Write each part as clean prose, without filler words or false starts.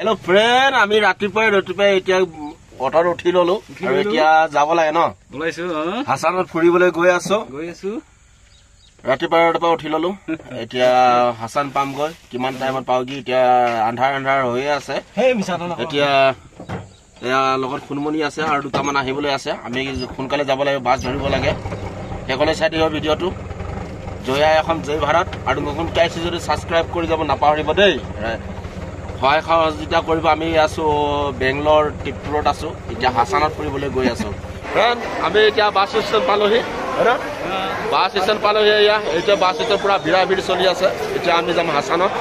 Hello friend, আমি ৰাতিপুৱাই এতিয়া অটৰ উঠি ললো আৰু এতিয়া যাব লাগে ন ওলাইছো হাসানত ফুৰিবলৈ গৈ আছো ৰাতিপুৱাই উঠি ললো এতিয়া হাসান পামগৈ কিমান টাইমত পাওগি এতিয়া আন্ধাৰ হৈ আছে এতিয়া এয়া লগত খুনমনি আছে আৰু দুটামান আহিবলৈ আছে আমি সোনকালে যাব লাগে বাস ধৰিব লাগে হেকলে চাই দিও ভিডিওটো জয়া এখন জয় ভাৰত আৰু নতুন কাইছে যদি সাবস্ক্ৰাইব কৰি যাব নাপাহৰিব দেই হয় খাওয়া কৰিব আমি আছো বেংগলোৰ টিপপুৰত আছো এতিয়া হাসানত ফুৰিবলৈ গৈ আছো ফ্ৰেন্ড আমি এতিয়া বাস ষ্টেচন পালোহি হেনা বাস ষ্টেচন পালোহি এতিয়া বাস ষ্টেচন পুৰা ভিৰ চলি আছে এতিয়া আমি যাম হাসানত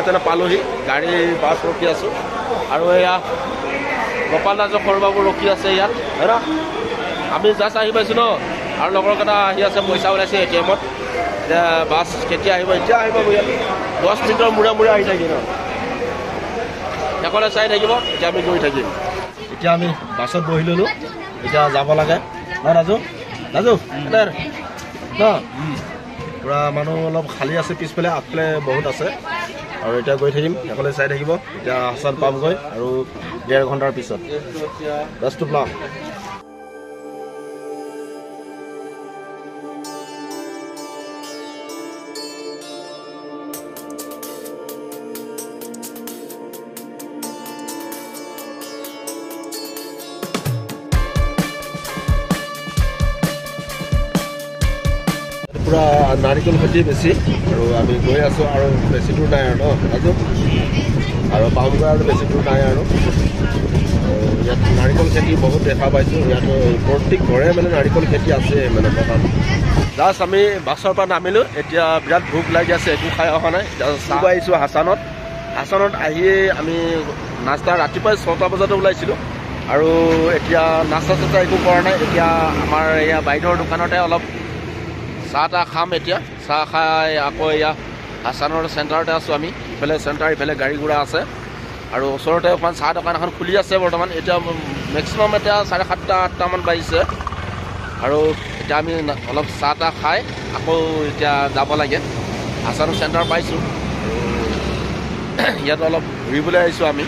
তেনে পালোহি গাড়ী বাস ৰখি আছো আৰু এয়া গোপাল দাসৰ খৰবাবু ৰখি আছে ইয়াত হেনা আমি জাষ্ট আহি পাইছো ন আৰু লগৰ কথা আহি আছে পইচা ওলাইছে এটিএমত বাস কেতিয়া আহিব এতিয়া আহিব 10 মিনিটৰ মূৰে আহি থাকে ন একলে চাই থাকিব এতিয়া আমি গৈ থাকিম এতিয়া আমি বাছত বহি ললো এতিয়া যাব লাগে না ৰাজু এটাৰ ন পুৰা মানুহ অলপ খালী আছে পিছফালে আগফালে বহুত আছে আৰু এতিয়া গৈ থাকিম একলে চাই থাকিব এতিয়া হাসান পামগৈ আৰু 1.5 ঘণ্টাৰ পিছত বেষ্ট অফ লাক পুৰা নাৰিকল খেতি বেছি আৰু আমি গৈ আছো আৰু বেছি দূৰ নাই আৰু ন ৰাজু আৰু পামগৈ আৰু বেছি দূৰ নাই আৰু ইয়াত নাৰিকল খেতি বহুত দেখা পাইছো ইয়াত প্ৰত্যেক ঘৰে মানে নাৰিকল খেতি আছে মানে বাগান জাষ্ট আমি বাছৰ পৰা নামিলো এতিয়া বিৰাট ভোক লাগি আছে একো খাই অহা নাই চাহ আহিছো হাসানত আহিয়ে আমি নাস্তা ৰাতিপুৱা 6টা বজাতে ওলাইছিলো আৰু এতিয়া নাস্তা একো কৰা নাই এতিয়া আমাৰ এয়া বাইদেউৰ দোকানতে অলপ চাহ খাম এতিয়া চাহ খাই আকৌ এয়া হাসানৰ চেণ্টাৰতে আছো আমি ইফালে চেণ্টাৰ ইফালে গাড়ী ঘোৰা আছে আৰু ওচৰতে এখন চাহ দোকান এখন খুলি আছে বৰ্তমান এতিয়া মেক্সিমাম এতিয়া 7:30-8টা মান বাজিছে আৰু এতিয়া আমি অলপ চাহ খাই আকৌ এতিয়া যাব লাগে হাসানৰ চেণ্টাৰ পাইছো ইয়াত অলপ ঘূৰিবলৈ আহিছো আমি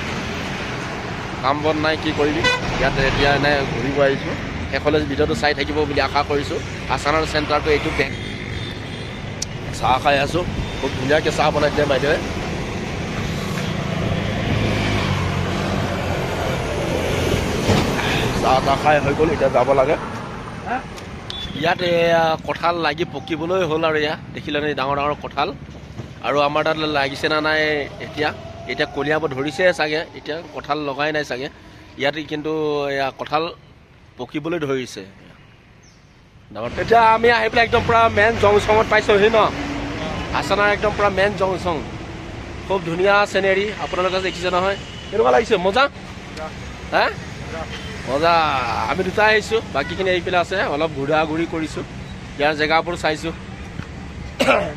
কাম বন নাই কি কৰিবি ইয়াত এতিয়া এনে ঘূৰিব আহিছো শেষলৈ ভিডিঅ'টো চাই থাকিব বুলি আশা কৰিছো হাসানৰ চেণ্টাৰটো এইটো বেংক চাহ খাই আছো খুব ধুনীয়াকৈ চাহ বনাই দিয়ে বাইদেৱে চাহ খাই হৈ গ'ল এতিয়া যাব লাগে ইয়াত কঁঠাল লাগি পকিবলৈ হ'ল আৰু এয়া দেখিলে ডাঙৰ কঁঠাল আৰু আমাৰ তাত লাগিছে না নাই এতিয়া কলিয়াব ধৰিছে চাগে এতিয়া কঁঠাল লগাই নাই চাগে ইয়াত কিন্তু এয়া কঁঠাল পকিবলৈ ধৰিছে এতিয়া আমি আহি পেলাই একদম পুৰা মেইন জংচঙত পাইছোহি ন হাসানৰ একদম পুৰা মেইন জংচং খুব ধুনীয়া চিনেৰী আপোনালোকে দেখিছে নহয় কেনেকুৱা লাগিছে মজা হা মজা আমি দুটা আহিছো বাকীখিনি আহি পেলাই আছে অলপ ঘূৰি কৰিছো ইয়াৰ জেগাবোৰ চাইছো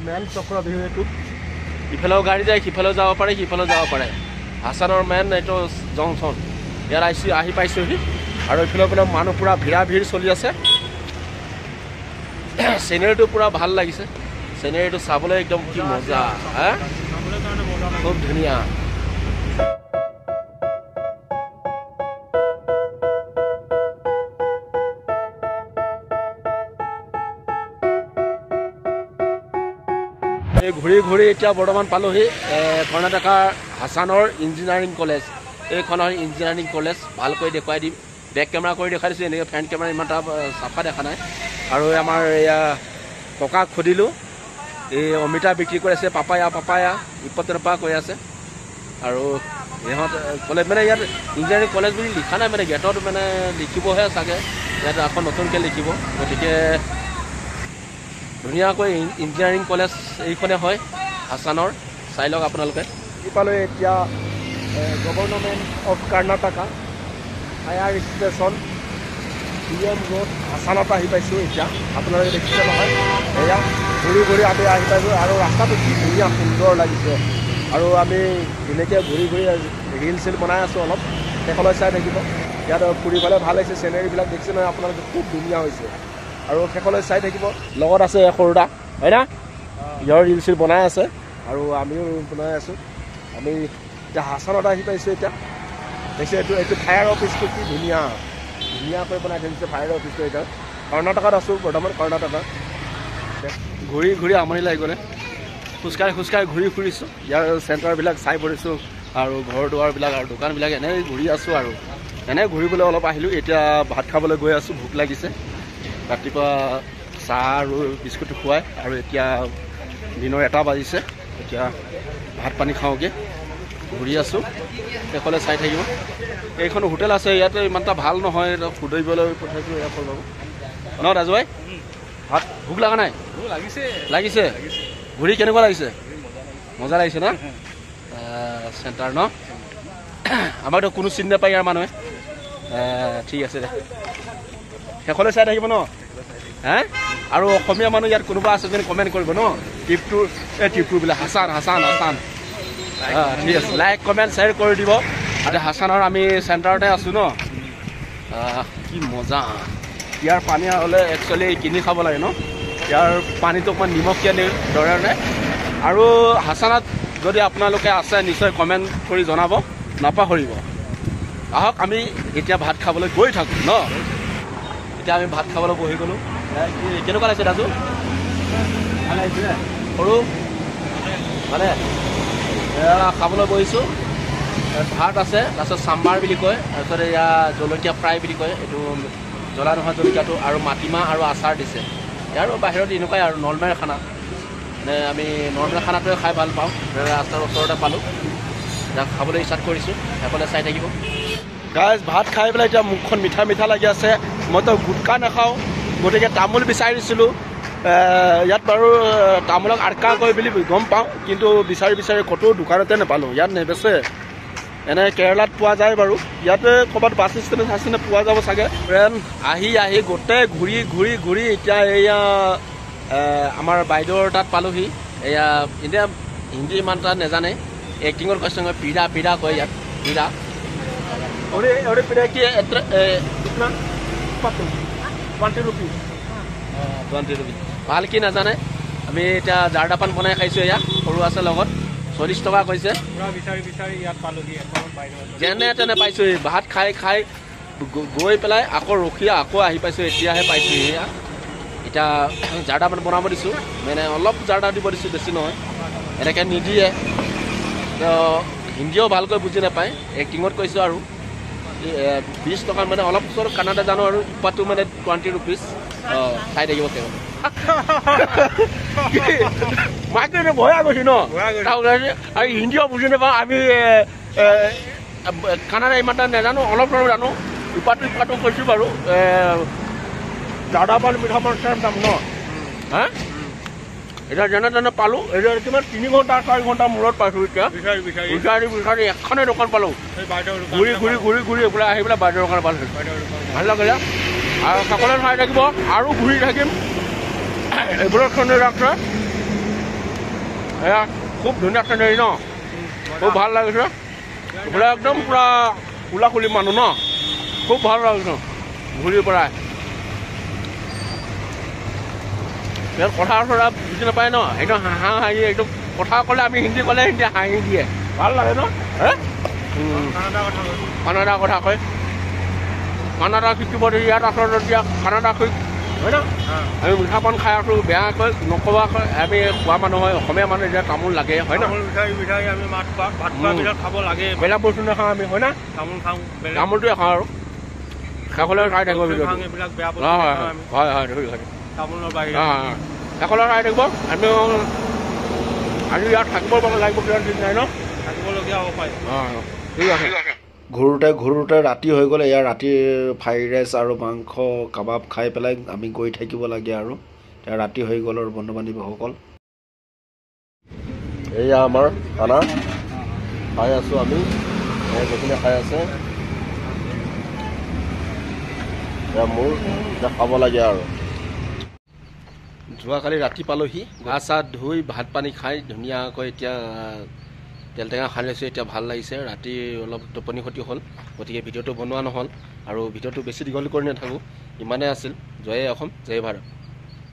মেইন চক্ৰ বিহুটো ইফালেও গাড়ী যায় সিফালেও যাব পাৰে হাসানৰ মেইন এইটো জংচন ইয়াত আহি পাইছোহি আৰু এইফালে মানে মানুহ পুৰা ভিৰ চলি আছে চিনেৰীটো পুৰা ভাল লাগিছে চিনেৰীটো চাবলৈ একদম কি মজা হা খুব ধুনীয়া ঘূৰি এতিয়া বৰ্তমান পালোহি কৰ্ণাটকাৰ হাসানৰ ইঞ্জিনিয়াৰিং কলেজ এইখন হয় ইঞ্জিনিয়াৰিং কলেজ ভালকৈ দেখুৱাই দিম বেক কেমেৰা কৰি দেখাই দিছোঁ এনেকৈ ফ্ৰণ্ট কেমেৰা ইমান এটা চাফা দেখা নাই আৰু আমাৰ এয়া ককাক সুধিলোঁ এই অমিতা বিক্ৰী কৰি আছে পাপায়া 20 টকা কৈ আছে আৰু ইহঁত ক'লে মানে ইয়াত ইঞ্জিনিয়াৰিং কলেজ বুলি লিখা নাই মানে গেটত মানে লিখিবহে চাগে ইয়াত আকৌ নতুনকৈ লিখিব গতিকে ধুনীয়াকৈ ইঞ্জিনিয়াৰিং কলেজ এইখনে হয় হাসানৰ চাই লওক আপোনালোকে ইফালে এতিয়া গভৰ্ণমেণ্ট অফ কৰ্ণাটকা আয়াৰ ষ্টেচন ডিএম ৰোড হাসানত আহি পাইছোঁ এতিয়া আপোনালোকে দেখিছে নহয় এয়া ঘূৰি আমি আহি পাইছোঁ আৰু ৰাস্তাটো কি ধুনীয়া সুন্দৰ লাগিছে আৰু আমি ধুনীয়াকৈ ঘূৰি ৰিল চিল বনাই আছোঁ অলপ শেষলৈ চাই থাকিব ইয়াত ফুৰি পেলাই ভাল হৈছে চিনেৰীবিলাক দেখিছে নহয় আপোনালোকে খুব ধুনীয়া হৈছে আৰু শেষলৈ চাই থাকিব লগত আছে সৰুদা হয় না ইয়াৰ ৰিল চিল বনাই আছে আৰু আমিও বনাই আছোঁ আমি এতিয়া হাছানত আহি পাইছোঁ এতিয়া দেখিছে এইটো ফায়াৰ অফিচটো কি ধুনীয়াকৈ বনাই থৈছে ফায়াৰ অফিচটো এতিয়া কৰ্ণাটকাত আছোঁ বৰ্তমান কৰ্ণাটকা ঘূৰি আমনি লাগি গ'লে খোজকাঢ়ি ঘূৰি ফুৰিছোঁ ইয়াৰ চেণ্টাৰবিলাক চাই ফুৰিছোঁ আৰু ঘৰ দুৱাৰবিলাক আৰু দোকানবিলাক এনেই ঘূৰি আছোঁ আৰু এনেই ঘূৰিবলৈ অলপ আহিলোঁ এতিয়া ভাত খাবলৈ গৈ আছোঁ ভোক লাগিছে ৰাতিপুৱা চাহ আৰু বিস্কুট খুৱাই আৰু এতিয়া দিনৰ 1টা বাজিছে এতিয়া ভাত পানী খাওঁগৈ ঘূৰি আছোঁ সেইফালে চাই থাকিব এইখন হোটেল আছে ইয়াতে ইমান এটা ভাল নহয় সুধিবলৈ পঠাইছোঁ ইয়াৰ পৰা ন ৰাজুৱাই ভাত ভোক লগা নাই লাগিছে ঘূৰি কেনেকুৱা লাগিছে মজা লাগিছে ন চেণ্টাৰ ন আমাকতো কোনো চিনি নাপায় ইয়াৰ মানুহে ঠিক আছে দে শেষলৈ চাই থাকিব ন হে আৰু অসমীয়া মানুহ ইয়াত কোনোবা আছে যদি কমেণ্ট কৰিব ন ট্ৰিপটো বোলে হাছান ঠিক আছে লাইক কমেণ্ট শ্বেয়াৰ কৰি দিব আৰু হাছানৰ আমি চেণ্টাৰতে আছোঁ ন কি মজা ইয়াৰ পানী হ'লে একচুৱেলি কিনি খাব লাগে ন ইয়াৰ পানীটো অকণমান নিমখীয়া ধৰণে আৰু হাছানত যদি আপোনালোকে আছে নিশ্চয় কমেণ্ট কৰি জনাব নাপাহৰিব আহক আমি এতিয়া ভাত খাবলৈ গৈ থাকোঁ ন এতিয়া আমি ভাত খাবলৈ বহি গ'লোঁ কেনেকুৱা লাগিছে ৰাজু ভাল লাগিছিলে সৰু মানে খাবলৈ বহিছোঁ ভাত আছে তাৰপিছত চাম্বাৰ বুলি কয় তাৰপিছত এয়া জলকীয়া ফ্ৰাই বুলি কয় এইটো জ্বলা নোহোৱা জলকীয়াটো আৰু মাটিমাহ আৰু আচাৰ দিছে ইয়াৰ বাহিৰত এনেকুৱাই আৰু নৰ্মেল খানা মানে আমি নৰ্মেল খানাটোৱে খাই ভাল পাওঁ ৰাস্তাৰ ওচৰতে পালোঁ এতিয়া খাবলৈ ষ্টাৰ্ট কৰিছোঁ সেইফালে চাই থাকিব গাইজ ভাত খাই পেলাই এতিয়া মুখখন মিঠা লাগি আছে মইতো গুটকা নাখাওঁ গতিকে তামোল বিচাৰিছিলোঁ ইয়াত বাৰু তামোলক আটকা কয় বুলি গম পাওঁ কিন্তু বিচাৰি ক'তো দোকানতে নাপালোঁ ইয়াত নেবেচে এনে কেৰেলাত পোৱা যায় বাৰু ইয়াতে ক'ৰবাত বাছ ষ্টেণ্ডে পোৱা যাব চাগে ট্ৰেইন আহি গোটেই ঘূৰি এতিয়া এয়া আমাৰ বাইদেউৰ তাত পালোহি এয়া এতিয়া হিন্দী ইমান এটা নাজানে এক্টিঙৰ কৈছে পিৰা কয় ইয়াত পিৰা और पिरा की कितना 20 रुपीज 20 रुपीज ভাল কি নাজানে আমি এতিয়া জাৰ্ডা পান বনাই খাইছোঁ এয়া সৰু আছে লগত 40 টকা কৈছে বিচাৰি ইয়াত পালোহি যেনে তেনে পাইছোঁ ভাত খাই গৈ পেলাই আকৌ ৰখি আকৌ আহি পাইছোঁ এতিয়াহে পাইছোঁ এয়া এতিয়া জাৰ্ডা পান বনাব দিছোঁ মানে অলপ জাৰ্ডা দিব দিছোঁ বেছি নহয় এনেকৈ নিদিয়ে হিন্দীও ভালকৈ বুজি নাপায় এক্টিঙত কৈছোঁ আৰু 20 টকা মানে অলপ ওচৰত কানাডা জানো আৰু ইপাটো মানে 20 रुपीज খাই থাকিব তেওঁ মাকে ভয়া গৈছে ন আৰু হিন্দীও বুজি নাপাওঁ আমি কানাডা ইমান এটা নাজানো অলপ জানো ইপাটো কৈছোঁ বাৰু জাৰ্ডা পান মিঠা মাছৰ দাম ন হা এতিয়া যেনে তেনে পালোঁ এতিয়া কিমান 3 ঘণ্টা 4 ঘণ্টা মূৰত পাইছোঁ এতিয়া বিচাৰি এখনেই দোকান পালোঁ ঘূৰি এইফালে আহি পেলাই বাইদেউৰ দোকান পালোঁ ভাল লাগিলে আৰু সকলোৱে চাই থাকিব আৰু ঘূৰি থাকিম এইবোৰৰ চেনেৰী আছে এয়া খুব ধুনীয়া চেনেৰী ন খুব ভাল লাগিছে এইফালে একদম পূৰা খোলা মানুহ ন খুব ভাল লাগিছে ঘূৰি পেলাই ইয়াত কথা বুজি নাপায় ন একদম হাঁহি একদম কথা ক'লে আমি হিন্দী ক'লে হিন্দী হাঁহি দিয়ে ভাল লাগে ন কানাডা কথা কয় কানাডা শিকিব দিয়ে ইয়াত আচলতে এতিয়া কানাডা শিক হয় ন আমি মিঠা পান খাই আছোঁ বেয়াকৈ নকবাকৈ আমি খোৱা মানুহ হয় অসমীয়া মানুহ এতিয়া তামোল লাগে হয় ন আমি ভাত খাব লাগে বেলেগ বস্তু নাখাওঁ আমি হয় না তামোলটোৱে খাওঁ আৰু সকলোৱে খাই থাকিব হয় তামোলৰ বাহিৰে সকলোৱে খাই থাকিব আমি আজি ইয়াত থাকিব লাগিব ঠিক নাই ন থাকিবলগীয়া হ'ব পাৰে ঠিক আছে ঘূৰোতে ৰাতি হৈ গ'লে ইয়াৰ ৰাতিৰ ফ্ৰাইড ৰাইচ আৰু মাংস কাবাব খাই পেলাই আমি গৈ থাকিব লাগে আৰু এতিয়া ৰাতি হৈ গ'ল আৰু বন্ধু বান্ধৱীসকল এয়া আমাৰ খানা খাই আছোঁ আমি গতিকে খাই আছে এয়া মোৰ এতিয়া খাব লাগে আৰু যোৱাকালি ৰাতি পালোহি গা চা ধুই ভাত পানী খাই ধুনীয়াকৈ এতিয়া তেল টেঙা খাই লৈছোঁ এতিয়া ভাল লাগিছে ৰাতি অলপ টোপনি ক্ষতি হ'ল গতিকে ভিডিঅ'টো বনোৱা নহ'ল আৰু ভিডিঅ'টো বেছি দীঘল কৰি নাথাকোঁ ইমানেই আছিল জয় অসম জয় ভাৰত